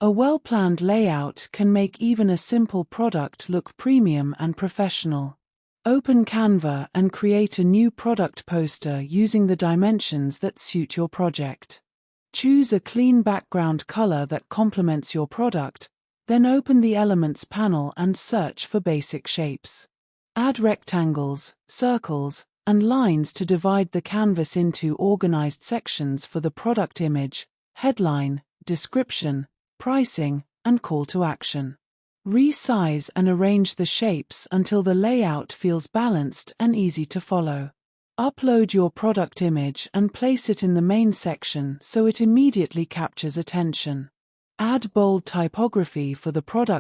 A well-planned layout can make even a simple product look premium and professional. Open Canva and create a new product poster using the dimensions that suit your project. Choose a clean background color that complements your product, then open the Elements panel and search for basic shapes. Add rectangles, circles, and lines to divide the canvas into organized sections for the product image, headline, description, pricing, and call to action. Resize and arrange the shapes until the layout feels balanced and easy to follow. Upload your product image and place it in the main section so it immediately captures attention. Add bold typography for the product